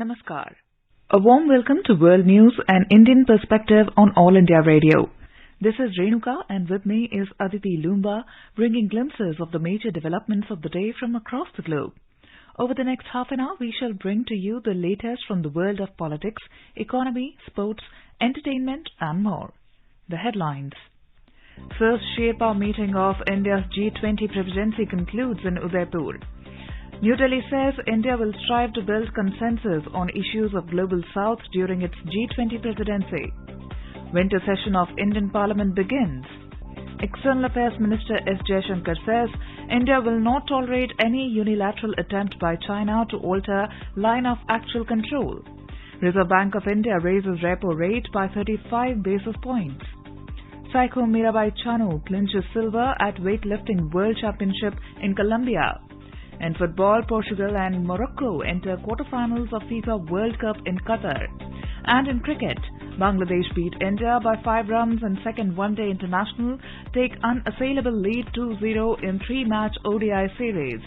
Namaskar. A warm welcome to World News and Indian Perspective on All India Radio. This is Renuka and with me is Aditi Lumba, bringing glimpses of the major developments of the day from across the globe. Over the next half an hour, we shall bring to you the latest from the world of politics, economy, sports, entertainment and more. The headlines. First Sherpa meeting of India's G20 presidency concludes in Udaipur. New Delhi says India will strive to build consensus on issues of Global South during its G20 presidency. Winter session of Indian Parliament begins. External Affairs Minister S. Jaishankar says India will not tolerate any unilateral attempt by China to alter line of actual control. Reserve Bank of India raises repo rate by 35 basis points. Saiko Mirabai Chanu clinches silver at weightlifting World Championship in Colombia. In football, Portugal and Morocco enter quarterfinals of FIFA World Cup in Qatar. And in cricket, Bangladesh beat India by 5 runs in second one-day international, take unassailable lead 2-0 in 3-match ODI series.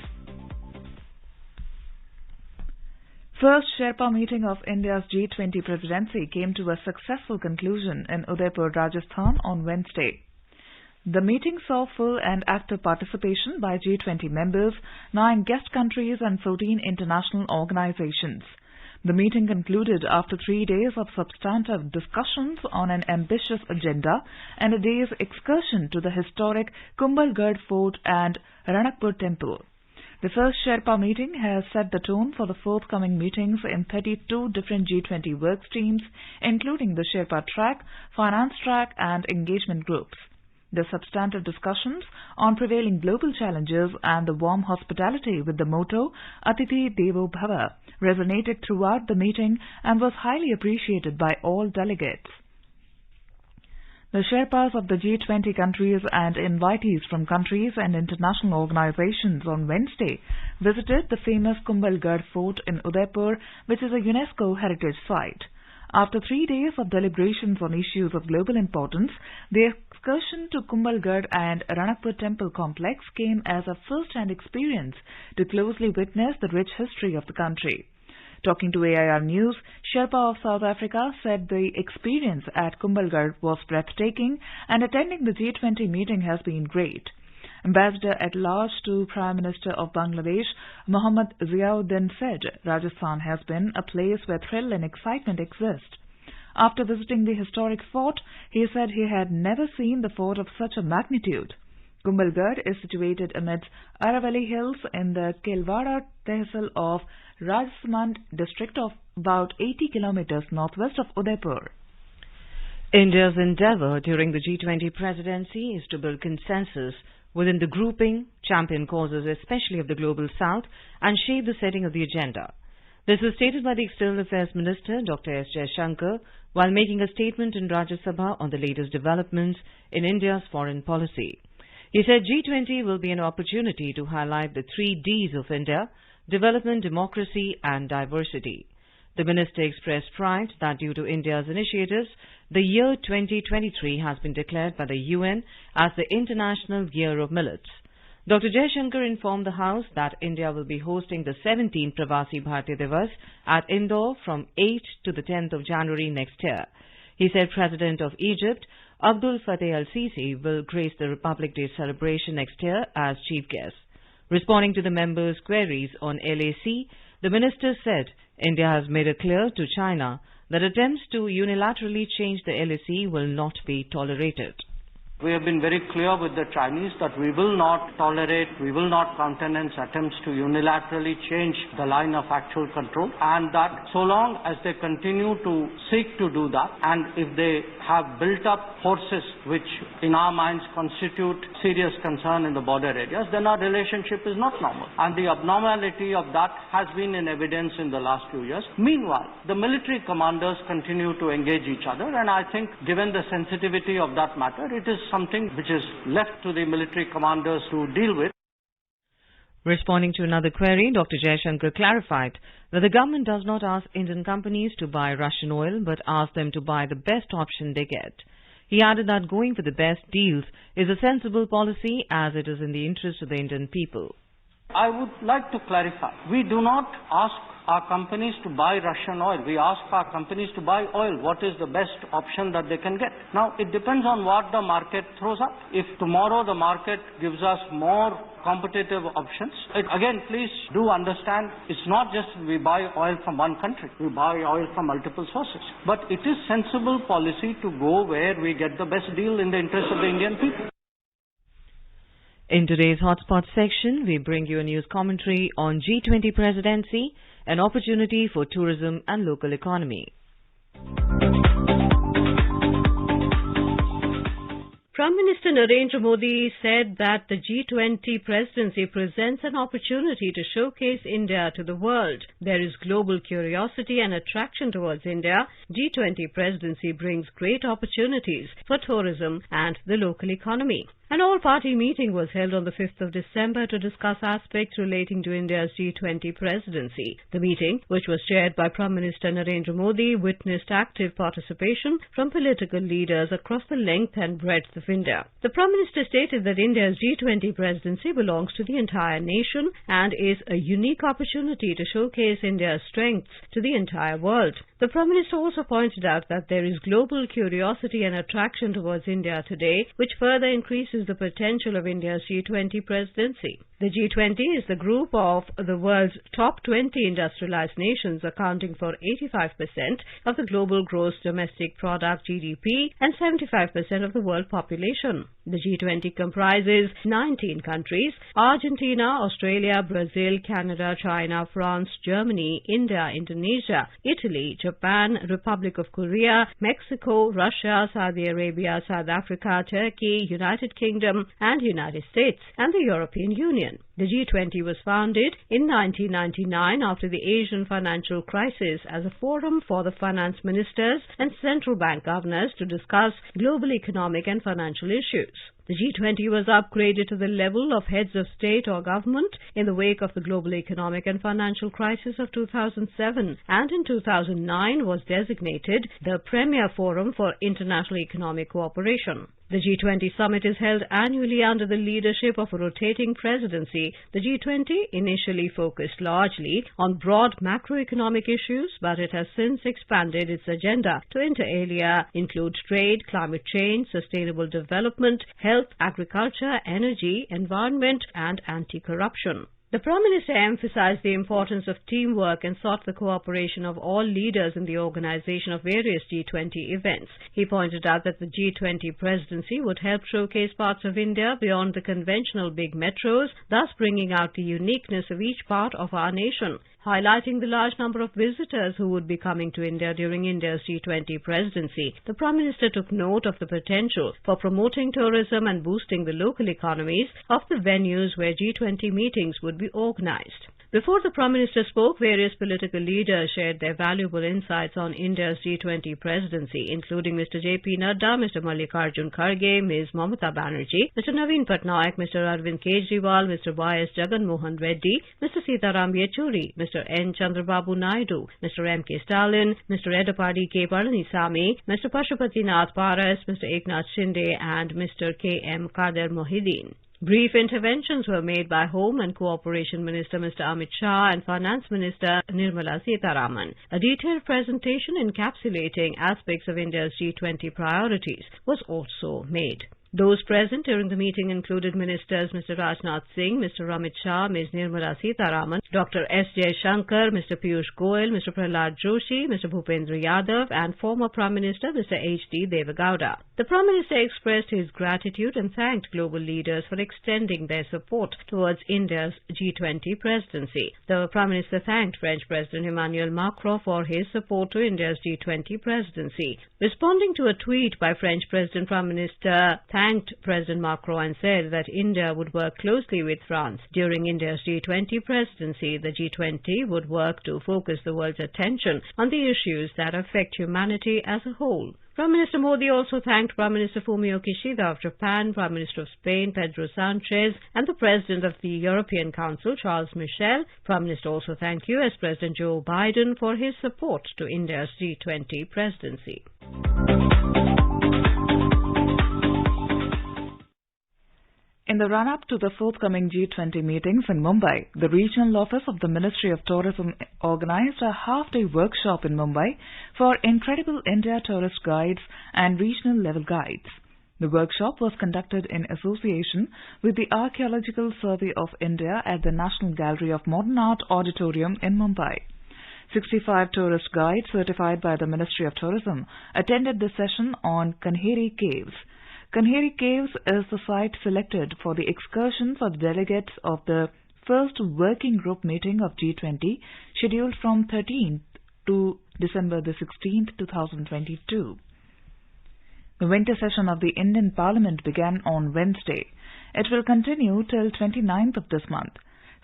First Sherpa meeting of India's G20 presidency came to a successful conclusion in Udaipur, Rajasthan on Wednesday. The meeting saw full and active participation by G20 members, 9 guest countries and 14 international organizations. The meeting concluded after 3 days of substantive discussions on an ambitious agenda and a day's excursion to the historic Kumbhalgarh Fort and Ranakpur Temple. The first Sherpa meeting has set the tone for the forthcoming meetings in 32 different G20 work streams, including the Sherpa track, finance track and engagement groups. The substantive discussions on prevailing global challenges and the warm hospitality with the motto Atithi Devo Bhava resonated throughout the meeting and was highly appreciated by all delegates. The Sherpas of the G20 countries and invitees from countries and international organizations on Wednesday visited the famous Kumbhalgarh Fort in Udaipur, which is a UNESCO heritage site. After 3 days of deliberations on issues of global importance, the excursion to Kumbhalgarh and Ranakpur Temple complex came as a first-hand experience to closely witness the rich history of the country. Talking to AIR News, Sherpa of South Africa said the experience at Kumbhalgarh was breathtaking and attending the G20 meeting has been great. Ambassador at Large to Prime Minister of Bangladesh, Mohammad Ziauddin said Rajasthan has been a place where thrill and excitement exist. After visiting the historic fort, he said he had never seen the fort of such a magnitude. Kumbhalgarh is situated amidst Aravalli Hills in the Kelwada Tehsil of Rajsamand district of about 80 kilometers northwest of Udaipur. India's endeavour during the G20 presidency is to build consensus within the grouping, champion causes especially of the Global South, and shape the setting of the agenda. This was stated by the External Affairs Minister, Dr. S. Jaishankar, while making a statement in Rajya Sabha on the latest developments in India's foreign policy. He said G20 will be an opportunity to highlight the 3 Ds of India: development, democracy and diversity. The minister expressed pride that due to India's initiatives, the year 2023 has been declared by the UN as the International Year of Millets. Dr. Jaishankar informed the House that India will be hosting the 17th Pravasi Bharatiya Divas at Indore from 8th to the 10th of January next year. He said President of Egypt, Abdul Fattah al-Sisi, will grace the Republic Day celebration next year as chief guest. Responding to the members' queries on LAC, the minister said India has made it clear to China that attempts to unilaterally change the LAC will not be tolerated. We have been very clear with the Chinese that we will not tolerate, we will not countenance attempts to unilaterally change the line of actual control, and that so long as they continue to seek to do that, and if they have built up forces which in our minds constitute serious concern in the border areas, then our relationship is not normal. And the abnormality of that has been in evidence in the last few years. Meanwhile, the military commanders continue to engage each other, and I think given the sensitivity of that matter, it is something which is left to the military commanders to deal with. Responding to another query, Dr. Jaishankar clarified that the government does not ask Indian companies to buy Russian oil, but asks them to buy the best option they get. He added that going for the best deals is a sensible policy as it is in the interest of the Indian people. I would like to clarify, we do not ask our companies to buy Russian oil. We ask our companies to buy oil. What is the best option that they can get? Now, it depends on what the market throws up. If tomorrow the market gives us more competitive options, again, please do understand, it's not just we buy oil from one country. We buy oil from multiple sources. But it is sensible policy to go where we get the best deal in the interest of the Indian people. In today's Hotspot section, we bring you a news commentary on G20 presidency, an opportunity for tourism and local economy. Prime Minister Narendra Modi said that the G20 presidency presents an opportunity to showcase India to the world. There is global curiosity and attraction towards India. G20 presidency brings great opportunities for tourism and the local economy. An all-party meeting was held on the 5th of December to discuss aspects relating to India's G20 presidency. The meeting, which was chaired by Prime Minister Narendra Modi, witnessed active participation from political leaders across the length and breadth of India. The Prime Minister stated that India's G20 presidency belongs to the entire nation and is a unique opportunity to showcase India's strengths to the entire world. The Prime Minister also pointed out that there is global curiosity and attraction towards India today, which further increases the potential of India's G20 presidency. The G20 is the group of the world's top 20 industrialized nations, accounting for 85% of the global gross domestic product (GDP) and 75% of the world population. The G20 comprises 19 countries: Argentina, Australia, Brazil, Canada, China, France, Germany, India, Indonesia, Italy, Japan, Republic of Korea, Mexico, Russia, Saudi Arabia, South Africa, Turkey, United Kingdom, and United States, and the European Union. The G20 was founded in 1999 after the Asian financial crisis as a forum for the finance ministers and central bank governors to discuss global economic and financial issues. The G20 was upgraded to the level of heads of state or government in the wake of the global economic and financial crisis of 2007, and in 2009 was designated the premier forum for international economic cooperation. The G20 summit is held annually under the leadership of a rotating presidency. The G20 initially focused largely on broad macroeconomic issues, but it has since expanded its agenda to inter alia include trade, climate change, sustainable development, health, agriculture, energy, environment, and anti-corruption. The Prime Minister emphasized the importance of teamwork and sought the cooperation of all leaders in the organization of various G20 events. He pointed out that the G20 presidency would help showcase parts of India beyond the conventional big metros, thus bringing out the uniqueness of each part of our nation. Highlighting the large number of visitors who would be coming to India during India's G20 presidency, the Prime Minister took note of the potential for promoting tourism and boosting the local economies of the venues where G20 meetings would be organized. Before the Prime Minister spoke, various political leaders shared their valuable insights on India's G20 presidency, including Mr. J.P. Nadda, Mr. Mallikarjun Kharge, Ms. Mamata Banerjee, Mr. Naveen Patnaik, Mr. Arvind Kejriwal, Mr. Y.S. Jagan Mohan Reddy, Mr. Sitaram Yechuri, Mr. N. Chandrababu Naidu, Mr. M.K. Stalin, Mr. Edappadi K. Palanisamy, Mr. Pashupatinath Paras, Mr. Eknath Shinde, and Mr. K.M. Kader Mohideen. Brief interventions were made by Home and Cooperation Minister Mr. Amit Shah and Finance Minister Nirmala Sitharaman. A detailed presentation encapsulating aspects of India's G20 priorities was also made. Those present during the meeting included Ministers Mr. Rajnath Singh, Mr. Amit Shah, Ms. Nirmala Sitharaman, Dr. S. Jaishankar, Mr. Piyush Goyal, Mr. Prahlad Joshi, Mr. Bhupendra Yadav, and former Prime Minister Mr. H.D. Devagowda. The Prime Minister expressed his gratitude and thanked global leaders for extending their support towards India's G20 presidency. The Prime Minister thanked French President Emmanuel Macron for his support to India's G20 presidency. Responding to a tweet by French President, Prime Minister thanked President Macron and said that India would work closely with France. During India's G20 presidency, the G20 would work to focus the world's attention on the issues that affect humanity as a whole. Prime Minister Modi also thanked Prime Minister Fumio Kishida of Japan, Prime Minister of Spain Pedro Sanchez, and the President of the European Council Charles Michel. Prime Minister also thanked US President Joe Biden for his support to India's G20 presidency. In the run-up to the forthcoming G20 meetings in Mumbai, the regional office of the Ministry of Tourism organized a half-day workshop in Mumbai for Incredible India tourist guides and regional level guides. The workshop was conducted in association with the Archaeological Survey of India at the National Gallery of Modern Art Auditorium in Mumbai. 65 tourist guides certified by the Ministry of Tourism attended the session on Kanheri Caves. Kanheri Caves is the site selected for the excursion for the delegates of the first working group meeting of G20, scheduled from 13th to December the 16th, 2022. The winter session of the Indian Parliament began on Wednesday. It will continue till 29th of this month.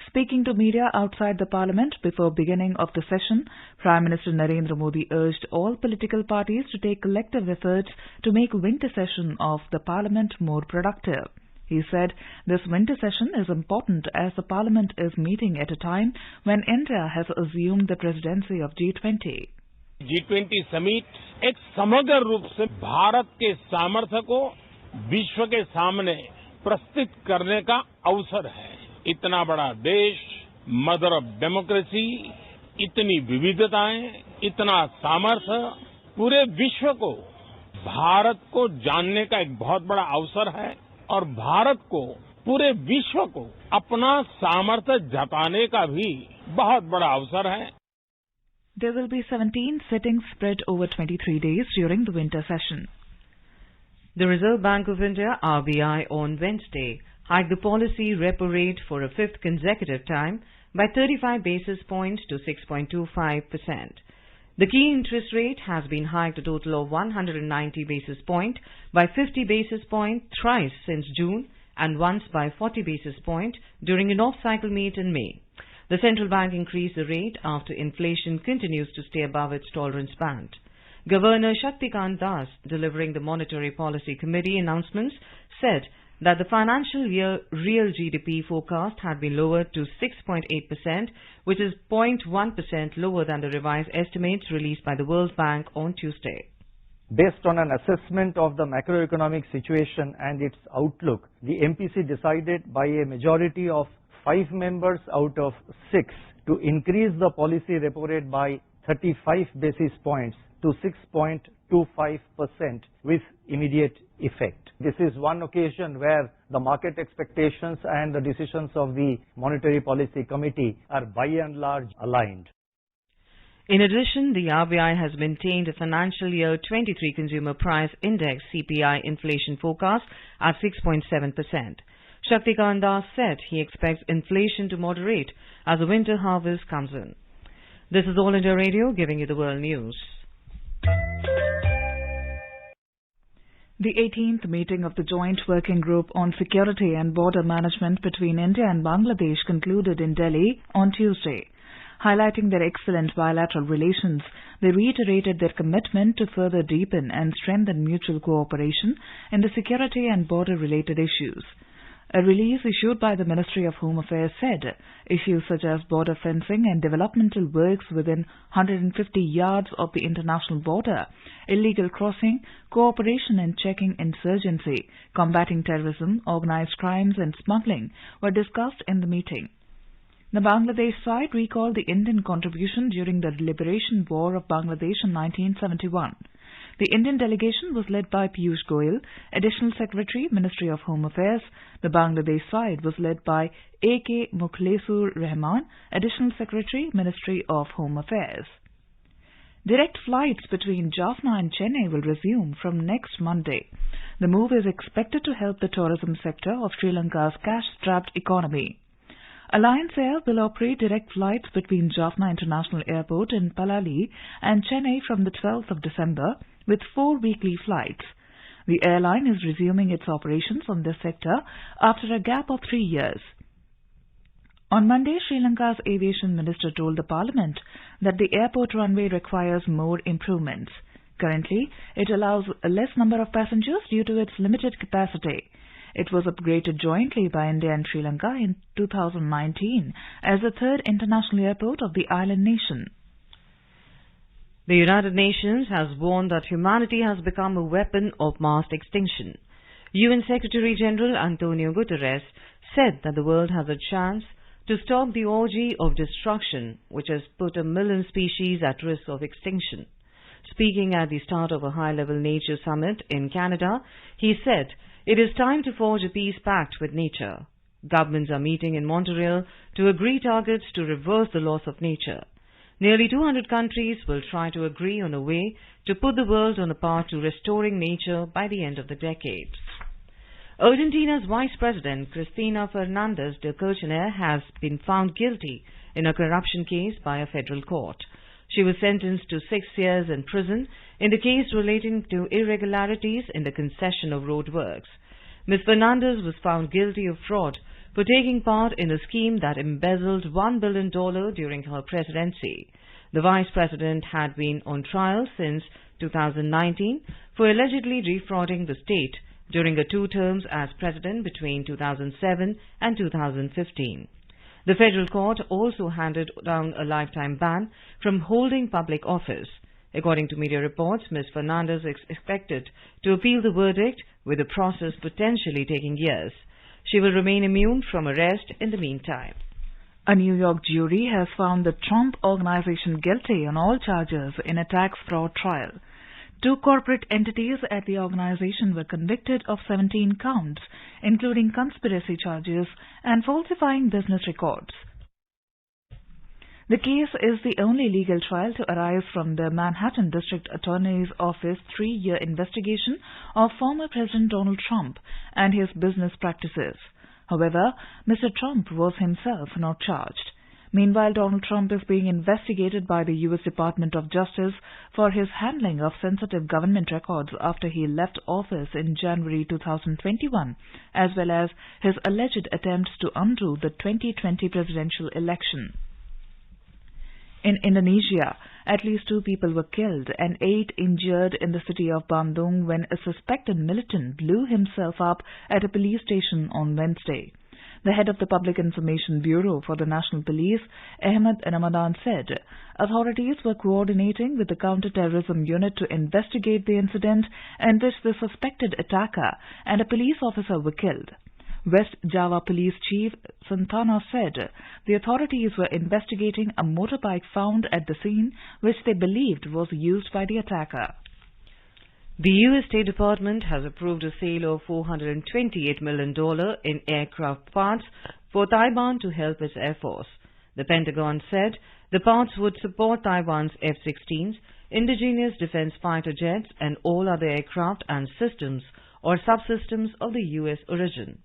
Speaking to media outside the Parliament before beginning of the session, Prime Minister Narendra Modi urged all political parties to take collective efforts to make winter session of the Parliament more productive. He said this winter session is important as the Parliament is meeting at a time when India has assumed the presidency of G20. G20 summit एक समग्र रूप से भारत के सामर्थ्य को विश्व के सामने प्रस्तुत करने का अवसर है। इतना बड़ा देश, मदर ऑफ डेमोक्रेसी, इतनी विविधताएं, इतना सामर्थ्य, पूरे विश्व को भारत को जानने का एक बहुत बड़ा अवसर है और भारत को पूरे विश्व को अपना सामर्थ्य जताने का भी बहुत बड़ा अवसर है। There will be 17 sittings spread over 23 days during the winter session. The Reserve Bank of India, RBI, on Wednesday hiked the policy repo rate for a fifth consecutive time by 35 basis points to 6.25%. The key interest rate has been hiked a total of 190 basis points by 50 basis points thrice since June and once by 40 basis points during an off-cycle meet in May. The central bank increased the rate after inflation continues to stay above its tolerance band. Governor Shaktikant Das, delivering the Monetary Policy Committee announcements, said that the financial year real GDP forecast had been lowered to 6.8%, which is 0.1% lower than the revised estimates released by the World Bank on Tuesday. Based on an assessment of the macroeconomic situation and its outlook, the MPC decided by a majority of 5 members out of 6 to increase the policy repo rate by 35 basis points to 6.25% with immediate effect. This is one occasion where the market expectations and the decisions of the Monetary Policy Committee are by and large aligned. In addition, the RBI has maintained a financial year 23 Consumer Price Index CPI inflation forecast at 6.7%. Shaktikant Das said he expects inflation to moderate as the winter harvest comes in. This is All India Radio giving you the world news. The 18th meeting of the Joint Working Group on Security and Border Management between India and Bangladesh concluded in Delhi on Tuesday. Highlighting their excellent bilateral relations, they reiterated their commitment to further deepen and strengthen mutual cooperation in the security and border-related issues. A release issued by the Ministry of Home Affairs said issues such as border fencing and developmental works within 150 yards of the international border, illegal crossing, cooperation in checking insurgency, combating terrorism, organized crimes and smuggling were discussed in the meeting. The Bangladesh side recalled the Indian contribution during the Liberation War of Bangladesh in 1971. The Indian delegation was led by Piyush Goyal, Additional Secretary, Ministry of Home Affairs. The Bangladesh side was led by A.K. Mukhlesur Rahman, Additional Secretary, Ministry of Home Affairs. Direct flights between Jaffna and Chennai will resume from next Monday. The move is expected to help the tourism sector of Sri Lanka's cash-strapped economy. Alliance Air will operate direct flights between Jaffna International Airport in Palali and Chennai from the 12th of December with 4 weekly flights. The airline is resuming its operations on this sector after a gap of 3 years. On Monday, Sri Lanka's aviation minister told the parliament that the airport runway requires more improvements. Currently, it allows a less number of passengers due to its limited capacity. It was upgraded jointly by India and Sri Lanka in 2019 as the third international airport of the island nation. The United Nations has warned that humanity has become a weapon of mass extinction. UN Secretary General Antonio Guterres said that the world has a chance to stop the orgy of destruction which has put 1 million species at risk of extinction. Speaking at the start of a high-level nature summit in Canada, he said, "It is time to forge a peace pact with nature. Governments are meeting in Montreal to agree targets to reverse the loss of nature. Nearly 200 countries will try to agree on a way to put the world on a path to restoring nature by the end of the decade." Argentina's Vice President Cristina Fernández de Kirchner has been found guilty in a corruption case by a federal court. She was sentenced to 6 years in prison in the case relating to irregularities in the concession of road works. Ms. Fernandez was found guilty of fraud for taking part in a scheme that embezzled $1 billion during her presidency. The vice president had been on trial since 2019 for allegedly defrauding the state during her 2 terms as president between 2007 and 2015. The federal court also handed down a lifetime ban from holding public office. According to media reports, Ms. Fernandez is expected to appeal the verdict, with the process potentially taking years. She will remain immune from arrest in the meantime. A New York jury has found the Trump Organization guilty on all charges in a tax fraud trial. 2 corporate entities at the organization were convicted of 17 counts, including conspiracy charges and falsifying business records. The case is the only legal trial to arise from the Manhattan District Attorney's Office 3-year investigation of former President Donald Trump and his business practices. However, Mr. Trump was himself not charged. Meanwhile, Donald Trump is being investigated by the U.S. Department of Justice for his handling of sensitive government records after he left office in January 2021, as well as his alleged attempts to undo the 2020 presidential election. In Indonesia, at least 2 people were killed and 8 injured in the city of Bandung when a suspected militant blew himself up at a police station on Wednesday. The head of the Public Information Bureau for the National Police, Ahmed Ramadan, said authorities were coordinating with the counter-terrorism unit to investigate the incident in which the suspected attacker and a police officer were killed. West Java Police Chief Santana said the authorities were investigating a motorbike found at the scene which they believed was used by the attacker. The U.S. State Department has approved a sale of $428 million in aircraft parts for Taiwan to help its Air Force. The Pentagon said the parts would support Taiwan's F-16s, indigenous defense fighter jets, and all other aircraft and systems or subsystems of the U.S. origin.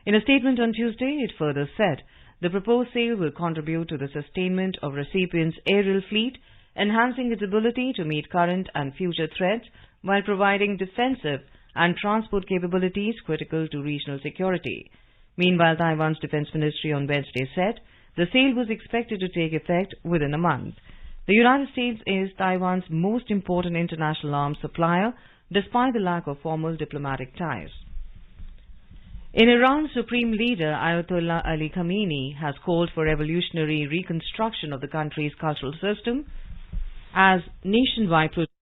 In a statement on Tuesday, it further said the proposed sale will contribute to the sustainment of recipient's aerial fleet, enhancing its ability to meet current and future threats while providing defensive and transport capabilities critical to regional security. Meanwhile, Taiwan's Defense Ministry on Wednesday said the sale was expected to take effect within a month. The United States is Taiwan's most important international arms supplier, despite the lack of formal diplomatic ties. In Iran, Supreme Leader Ayatollah Ali Khamenei has called for revolutionary reconstruction of the country's cultural system as nationwide protest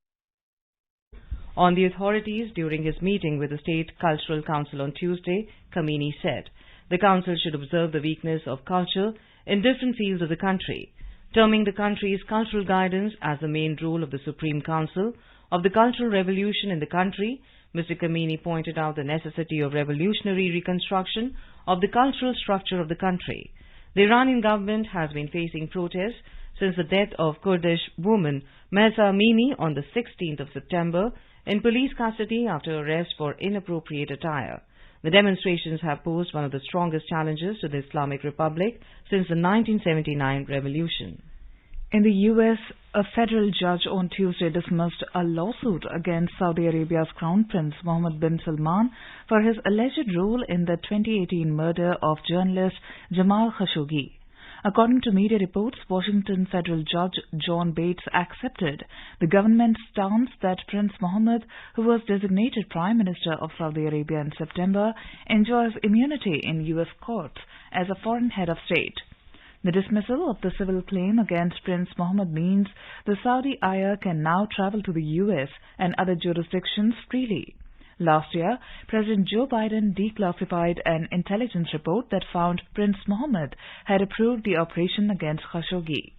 on the authorities during his meeting with the State Cultural Council on Tuesday. Khamenei said the council should observe the weakness of culture in different fields of the country, terming the country's cultural guidance as the main role of the Supreme Council of the Cultural Revolution in the country. Mr. Khamenei pointed out the necessity of revolutionary reconstruction of the cultural structure of the country. The Iranian government has been facing protests since the death of Kurdish woman Mahsa Amini on the 16th of September in police custody after arrest for inappropriate attire. The demonstrations have posed one of the strongest challenges to the Islamic Republic since the 1979 revolution. In the U.S., a federal judge on Tuesday dismissed a lawsuit against Saudi Arabia's Crown Prince Mohammed bin Salman for his alleged role in the 2018 murder of journalist Jamal Khashoggi. According to media reports, Washington federal judge John Bates accepted the government's stance that Prince Mohammed, who was designated Prime Minister of Saudi Arabia in September, enjoys immunity in U.S. courts as a foreign head of state. The dismissal of the civil claim against Prince Mohammed means the Saudi heir can now travel to the U.S. and other jurisdictions freely. Last year, President Joe Biden declassified an intelligence report that found Prince Mohammed had approved the operation against Khashoggi.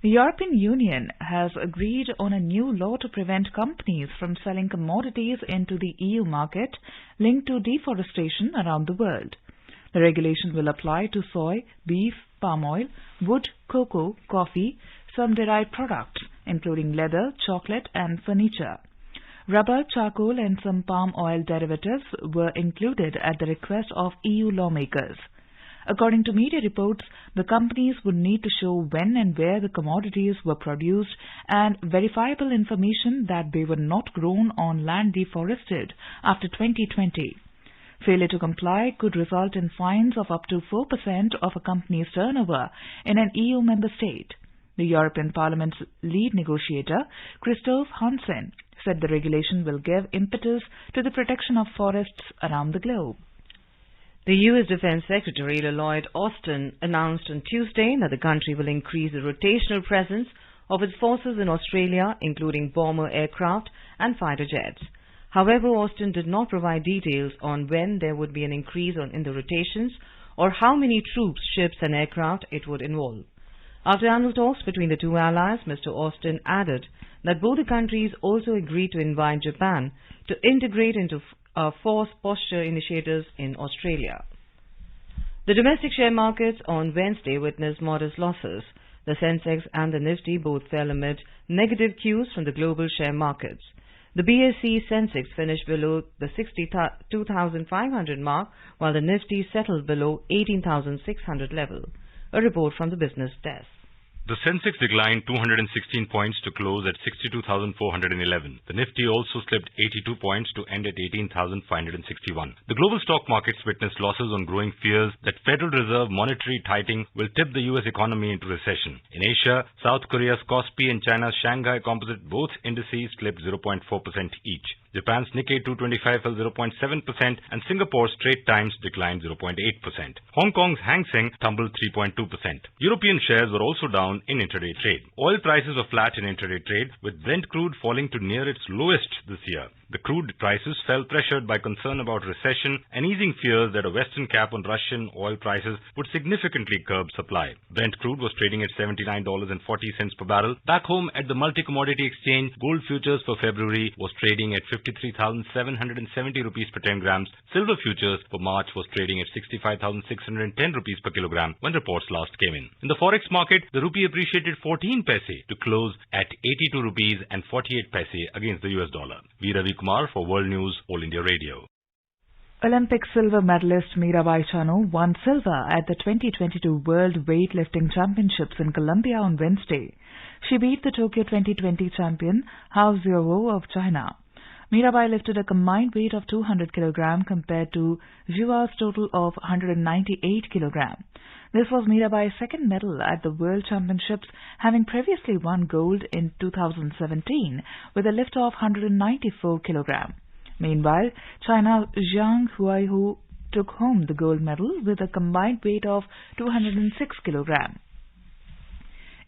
The European Union has agreed on a new law to prevent companies from selling commodities into the EU market linked to deforestation around the world. The regulation will apply to soy, beef, palm oil, wood, cocoa, coffee, some derived products, including leather, chocolate and furniture. Rubber, charcoal and some palm oil derivatives were included at the request of EU lawmakers. According to media reports, the companies would need to show when and where the commodities were produced and verifiable information that they were not grown on land deforested after 2020. Failure to comply could result in fines of up to 4% of a company's turnover in an EU member state. The European Parliament's lead negotiator, Christophe Hansen, said the regulation will give impetus to the protection of forests around the globe. The U.S. Defense Secretary Lloyd Austin announced on Tuesday that the country will increase the rotational presence of its forces in Australia, including bomber aircraft and fighter jets. However, Austin did not provide details on when there would be an increase in the rotations or how many troops, ships and aircraft it would involve. After annual talks between the two allies, Mr. Austin added that both the countries also agreed to invite Japan to integrate into force posture initiatives in Australia. The domestic share markets on Wednesday witnessed modest losses. The Sensex and the Nifty both fell amid negative cues from the global share markets. The BSE Sensex finished below the 62,500 mark, while the Nifty settled below 18,600 level. A report from the business desk. The Sensex declined 216 points to close at 62,411. The Nifty also slipped 82 points to end at 18,561. The global stock markets witnessed losses on growing fears that Federal Reserve monetary tightening will tip the U.S. economy into recession. In Asia, South Korea's Kospi and China's Shanghai Composite both indices slipped 0.4% each. Japan's Nikkei 225 fell 0.7% and Singapore's Straits Times declined 0.8%. Hong Kong's Hang Seng tumbled 3.2%. European shares were also down in intraday trade. Oil prices were flat in intraday trade, with Brent crude falling to near its lowest this year. The crude prices fell pressured by concern about recession and easing fears that a Western cap on Russian oil prices would significantly curb supply. Brent crude was trading at $79.40 per barrel. Back home at the multi-commodity exchange, gold futures for February was trading at 53,770 rupees per 10 grams. Silver futures for March was trading at 65,610 rupees per kilogram when reports last came in. In the forex market, the rupee appreciated 14 paise to close at 82 rupees and 48 paise against the US dollar. V. Ravi Kumar for World News, All India Radio. Olympic silver medalist Mirabai Chanu won silver at the 2022 World Weightlifting Championships in Colombia on Wednesday. She beat the Tokyo 2020 champion Hao Xiaowo of China. Mirabai lifted a combined weight of 200 kg compared to Zhua's total of 198 kg. This was Mirabai's second medal at the World Championships, having previously won gold in 2017 with a lift of 194 kg. Meanwhile, China's Zhang Huaihu took home the gold medal with a combined weight of 206 kg.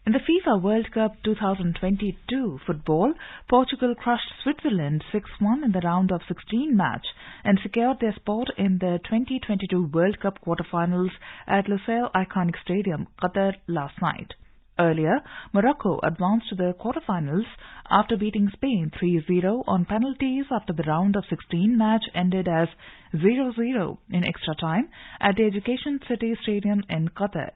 In the FIFA World Cup 2022 football, Portugal crushed Switzerland 6-1 in the round of 16 match and secured their spot in the 2022 World Cup quarterfinals at Lusail Iconic Stadium, Qatar last night. Earlier, Morocco advanced to the quarterfinals after beating Spain 3-0 on penalties after the round of 16 match ended as 0-0 in extra time at the Education City Stadium in Qatar.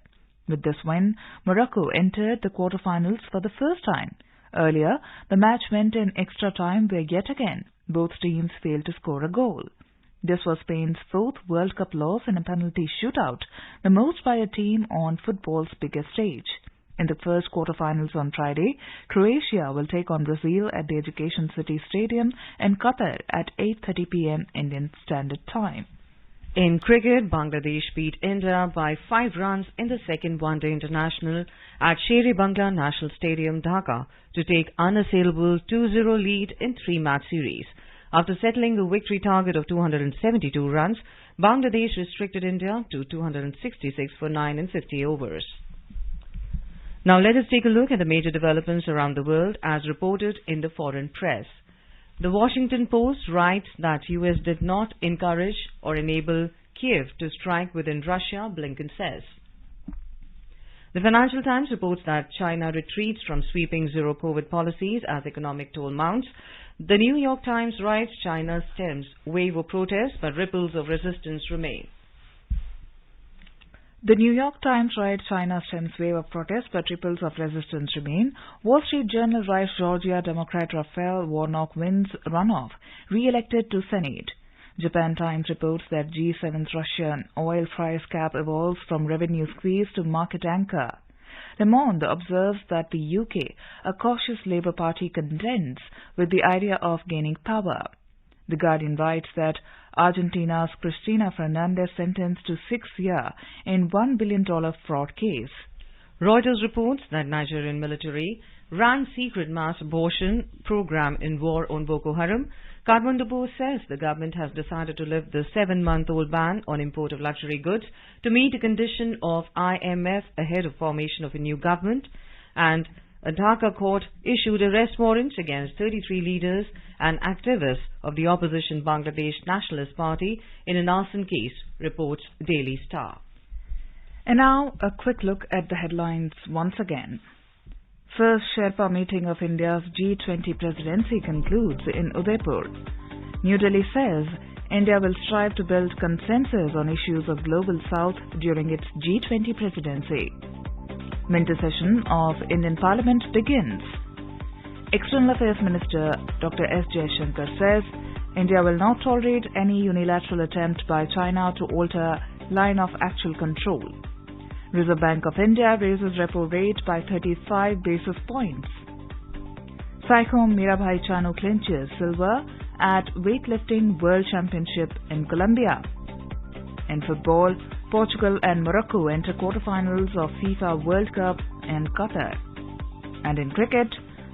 With this win, Morocco entered the quarterfinals for the first time. Earlier, the match went in extra time where yet again both teams failed to score a goal. This was Spain's fourth World Cup loss in a penalty shootout, the most by a team on football's biggest stage. In the first quarterfinals on Friday, Croatia will take on Brazil at the Education City Stadium in Qatar at 8:30 p.m. Indian Standard Time. In cricket, Bangladesh beat India by 5 runs in the second one-day international at Sher-e-Bangla National Stadium, Dhaka, to take unassailable 2-0 lead in 3-match series. After settling a victory target of 272 runs, Bangladesh restricted India to 266 for 9 in 50 overs. Now let us take a look at the major developments around the world as reported in the foreign press. The Washington Post writes that U.S. did not encourage or enable Kiev to strike within Russia, Blinken says. The Financial Times reports that China retreats from sweeping zero-COVID policies as economic toll mounts. The New York Times writes China stems wave of protests, but ripples of resistance remain. The New York Times writes China stems wave of protests, but ripples of resistance remain. Wall Street Journal writes Georgia Democrat Raphael Warnock wins runoff, re-elected to Senate. Japan Times reports that G7's Russian oil price cap evolves from revenue squeeze to market anchor. Le Monde observes that the UK, a cautious Labour Party, contends with the idea of gaining power. The Guardian writes that Argentina's Cristina Fernandez sentenced to 6 years in $1 billion fraud case. Reuters reports that Nigerian military ran secret mass abortion program in war on Boko Haram. Kathmandu Post says the government has decided to lift the 7-month-old ban on import of luxury goods to meet a condition of IMF ahead of formation of a new government. And a Dhaka court issued arrest warrants against 33 leaders and activists of the opposition Bangladesh Nationalist Party in an arson case, reports Daily Star. And now a quick look at the headlines once again. First Sherpa meeting of India's G20 presidency concludes in Udaipur. New Delhi says India will strive to build consensus on issues of Global South during its G20 presidency. Winter session of Indian Parliament begins. External Affairs Minister Dr. S. Jaishankar says India will not tolerate any unilateral attempt by China to alter line of actual control. Reserve Bank of India raises repo rate by 35 basis points. Cyclone Mirabhai Chanu clinches silver at weightlifting World Championship in Colombia. In football, Portugal and Morocco enter quarterfinals of FIFA World Cup in Qatar. And in cricket,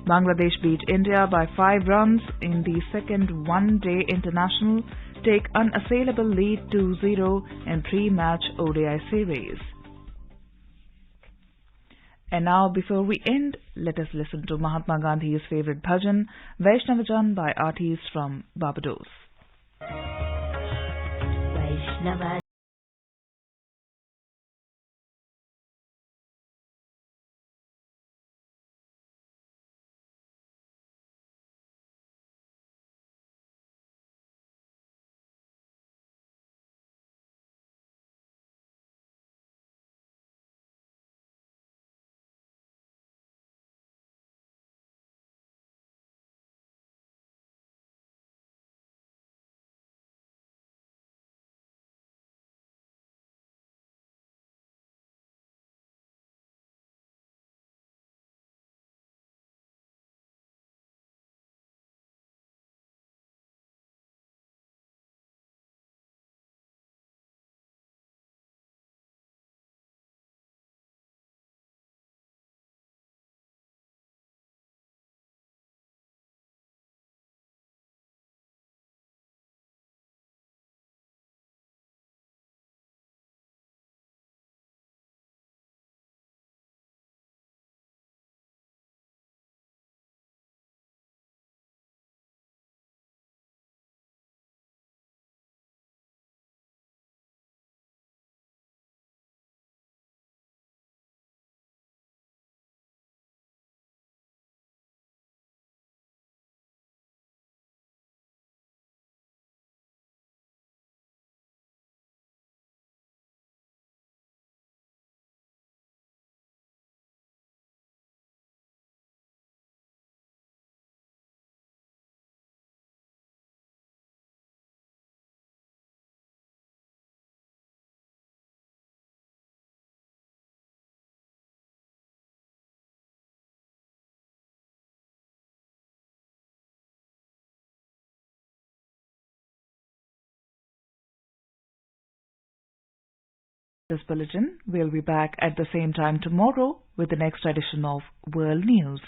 Bangladesh beat India by 5 runs in the second one-day international, take unassailable lead 2-0 in 3-match ODI series. And now, before we end, let us listen to Mahatma Gandhi's favorite bhajan, Vaishnavajan, by artists from Barbados. Vaishnava This bulletin. We'll be back at the same time tomorrow with the next edition of World News.